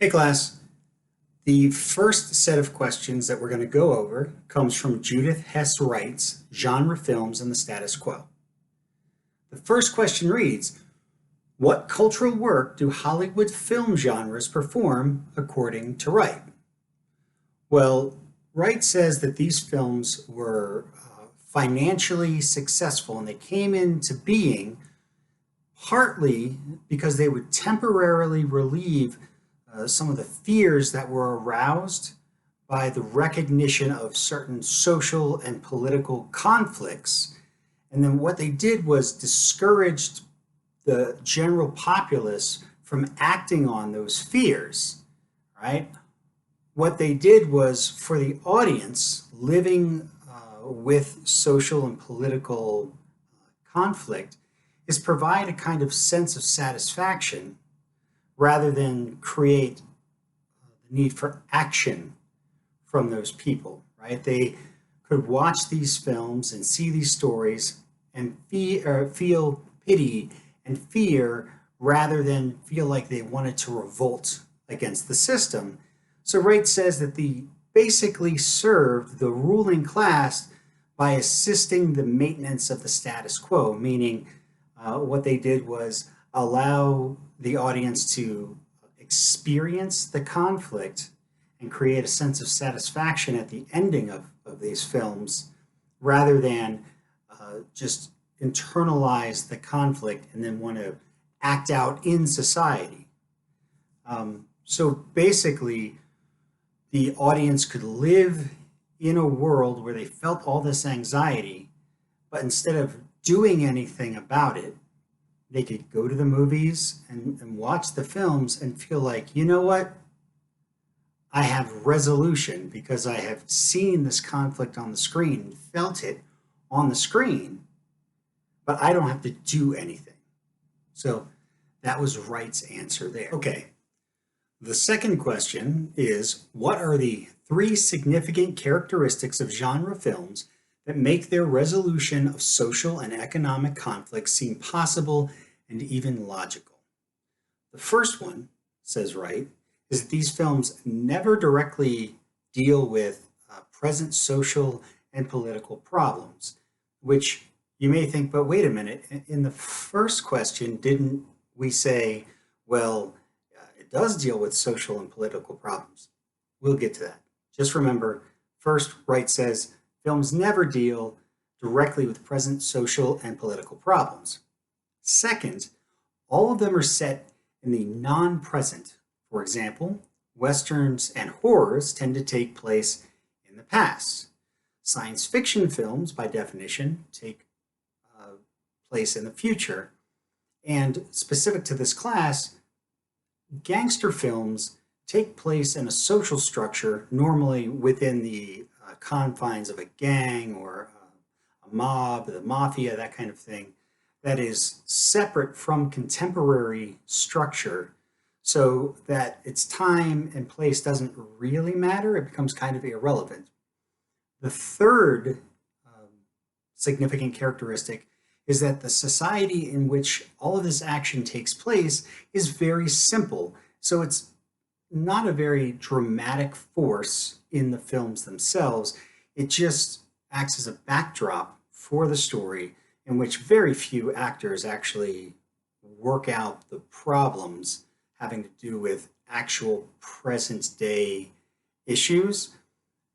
Hey class, the first set of questions that we're going to go over comes from Judith Hess Wright's Genre Films and the Status Quo. The first question reads, what cultural work do Hollywood film genres perform according to Wright? Well, Wright says that these films were financially successful and they came into being partly because they would temporarily relieve some of the fears that were aroused by the recognition of certain social and political conflicts. And then what they did was discouraged the general populace from acting on those fears, right? What they did was for the audience living with social and political conflict is provide a kind of sense of satisfaction rather than create the need for action from those people, right? They could watch these films and see these stories and feel pity and fear rather than feel like they wanted to revolt against the system. So Wright says that they basically served the ruling class by assisting the maintenance of the status quo, meaning what they did was allow the audience to experience the conflict and create a sense of satisfaction at the ending of these films rather than just internalize the conflict and then want to act out in society. So basically, the audience could live in a world where they felt all this anxiety, but instead of doing anything about it, they could go to the movies and watch the films and feel like, you know what? I have resolution because I have seen this conflict on the screen, felt it on the screen, but I don't have to do anything. So that was Wright's answer there. Okay. The second question is, what are the three significant characteristics of genre films that make their resolution of social and economic conflicts seem possible and even logical? The first one, says Wright, is that these films never directly deal with present social and political problems, which you may think, but wait a minute, in the first question, didn't we say, well, it does deal with social and political problems? We'll get to that. Just remember, first, Wright says, films never deal directly with present social and political problems. Second, all of them are set in the non-present. For example, westerns and horrors tend to take place in the past. Science fiction films, by definition, take place in the future. And specific to this class, gangster films take place in a social structure, normally within the confines of a gang or a mob, the mafia, that kind of thing, that is separate from contemporary structure so that its time and place doesn't really matter. It becomes kind of irrelevant. The third significant characteristic is that the society in which all of this action takes place is very simple. So it's not a very dramatic force in the films themselves. It just acts as a backdrop for the story in which very few actors actually work out the problems having to do with actual present day issues.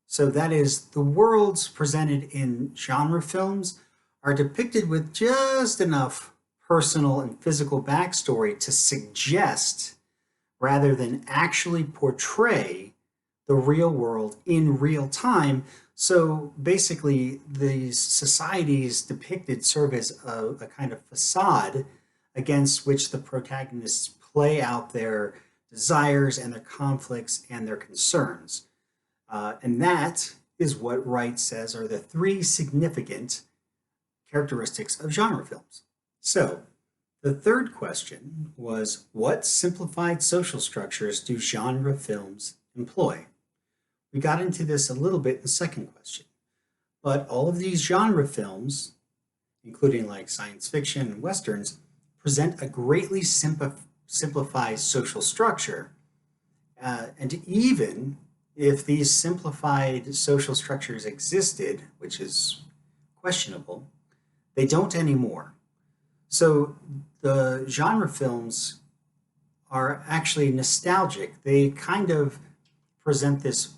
So that is, the worlds presented in genre films are depicted with just enough personal and physical backstory to suggest rather than actually portray the real world in real time. So basically, these societies depicted serve as a kind of facade against which the protagonists play out their desires and their conflicts and their concerns. And that is what Wright says are the three significant characteristics of genre films. So, the third question was, what simplified social structures do genre films employ? We got into this a little bit in the second question, but all of these genre films, including like science fiction and westerns, present a greatly simplified social structure. And even if these simplified social structures existed, which is questionable, they don't anymore. So the genre films are actually nostalgic. They kind of present this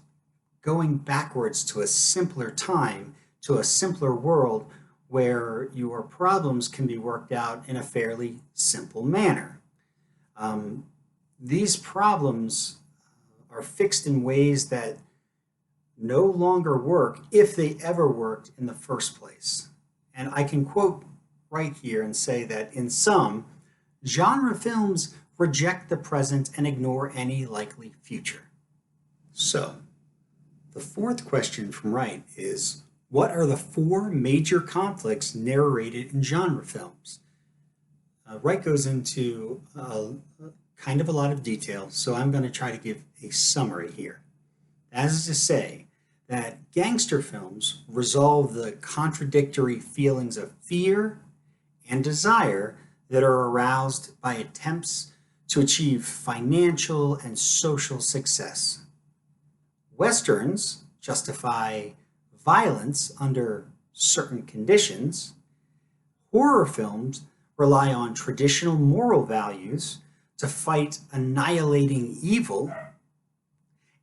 going backwards to a simpler time, to a simpler world where your problems can be worked out in a fairly simple manner. Um, these problems are fixed in ways that no longer work if they ever worked in the first place. And I can quote right here and say that in sum, genre films reject the present and ignore any likely future. So, the fourth question from Wright is, what are the four major conflicts narrated in genre films? Wright goes into kind of a lot of detail, so I'm going to try to give a summary here. That is to say that gangster films resolve the contradictory feelings of fear and desire that are aroused by attempts to achieve financial and social success. Westerns justify violence under certain conditions. Horror films rely on traditional moral values to fight annihilating evil.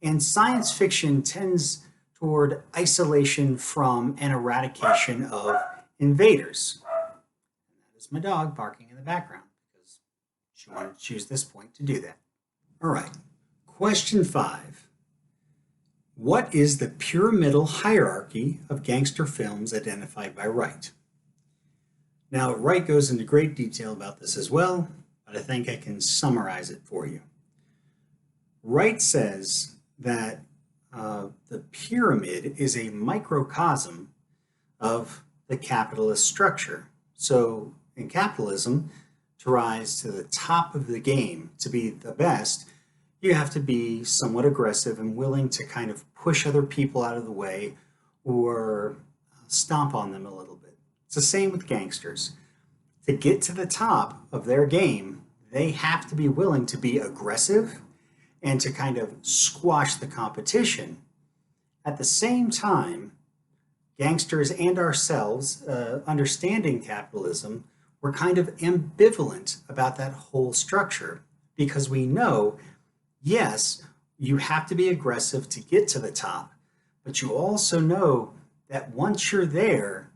And science fiction tends toward isolation from and eradication of invaders. And that is my dog barking in the background because she wanted to choose this point to do that. All right, question 5. What is the pyramidal hierarchy of gangster films identified by Wright? Now, Wright goes into great detail about this as well, but I think I can summarize it for you. Wright says that the pyramid is a microcosm of the capitalist structure. So in capitalism, to rise to the top of the game, to be the best, you have to be somewhat aggressive and willing to kind of push other people out of the way or stomp on them a little bit. It's the same with gangsters. To get to the top of their game, they have to be willing to be aggressive and to kind of squash the competition. At the same time, gangsters and ourselves, understanding capitalism, we're kind of ambivalent about that whole structure because we know, yes, you have to be aggressive to get to the top, but you also know that once you're there,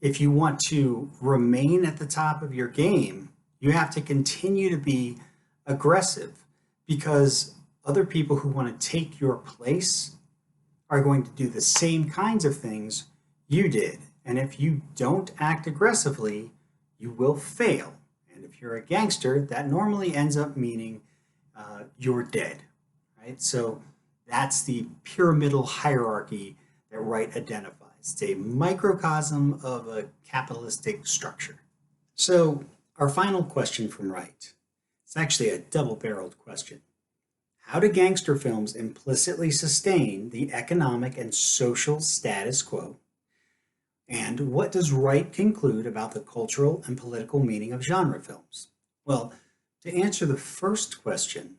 if you want to remain at the top of your game, you have to continue to be aggressive because other people who want to take your place are going to do the same kinds of things you did. And if you don't act aggressively, you will fail. And if you're a gangster, that normally ends up meaning you're dead, right? So that's the pyramidal hierarchy that Wright identifies. It's a microcosm of a capitalistic structure. So our final question from Wright, it's actually a double-barreled question. How do gangster films implicitly sustain the economic and social status quo? And what does Wright conclude about the cultural and political meaning of genre films? Well, to answer the first question,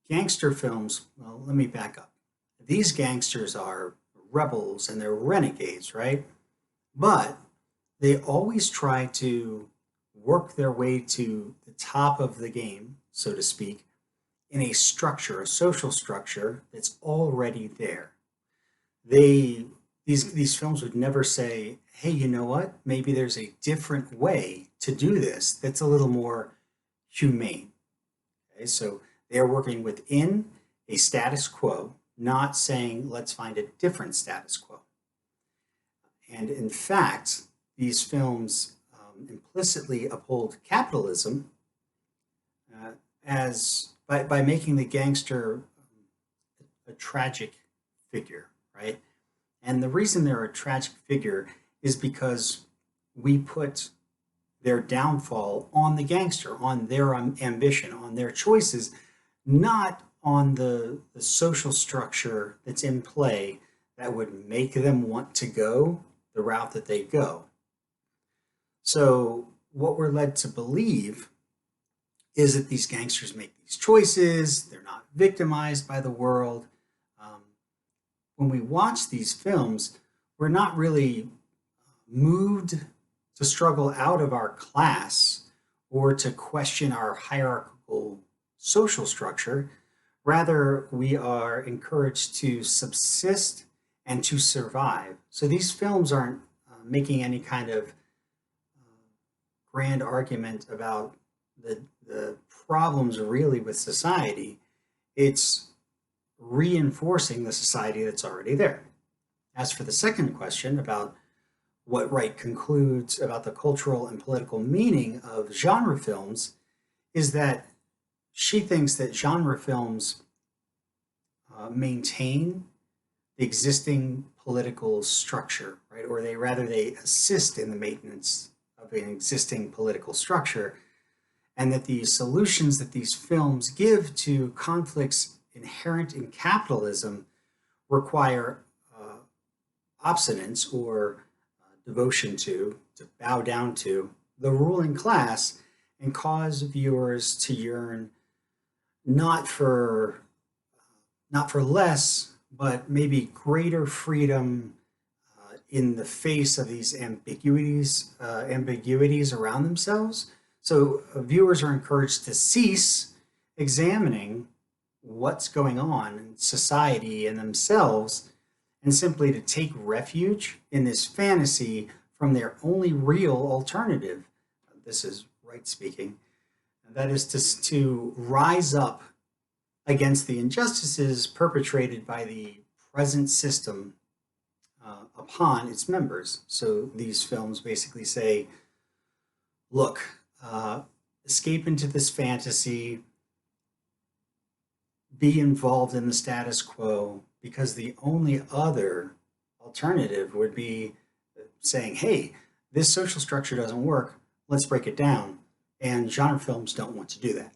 gangster films, well, let me back up. These gangsters are rebels and they're renegades, right? But they always try to work their way to the top of the game, so to speak, in a structure, a social structure that's already there. These films would never say, hey, you know what? Maybe there's a different way to do this that's a little more humane. Okay, so they're working within a status quo, not saying let's find a different status quo. And in fact, these films implicitly uphold capitalism as by making the gangster a tragic figure, right? And the reason they're a tragic figure is because we put their downfall on the gangster, on their ambition, on their choices, not on the social structure that's in play that would make them want to go the route that they go. So what we're led to believe is that these gangsters make these choices, they're not victimized by the world. Um, when we watch these films, we're not really moved to struggle out of our class or to question our hierarchical social structure. Rather, we are encouraged to subsist and to survive. So these films aren't making any kind of grand argument about the problems really with society. It's reinforcing the society that's already there. As for the second question about what Wright concludes about the cultural and political meaning of genre films, is that she thinks that genre films maintain the existing political structure, right? Or they assist in the maintenance of an existing political structure, and that the solutions that these films give to conflicts inherent in capitalism require obstinance or devotion to bow down to the ruling class and cause viewers to yearn not for not for less, but maybe greater freedom in the face of these ambiguities around themselves. So viewers are encouraged to cease examining what's going on in society and themselves, and simply to take refuge in this fantasy from their only real alternative. This is Wright speaking. And that is to rise up against the injustices perpetrated by the present system upon its members. So these films basically say, look, escape into this fantasy, be involved in the status quo, because the only other alternative would be saying, hey, this social structure doesn't work, let's break it down. And genre films don't want to do that.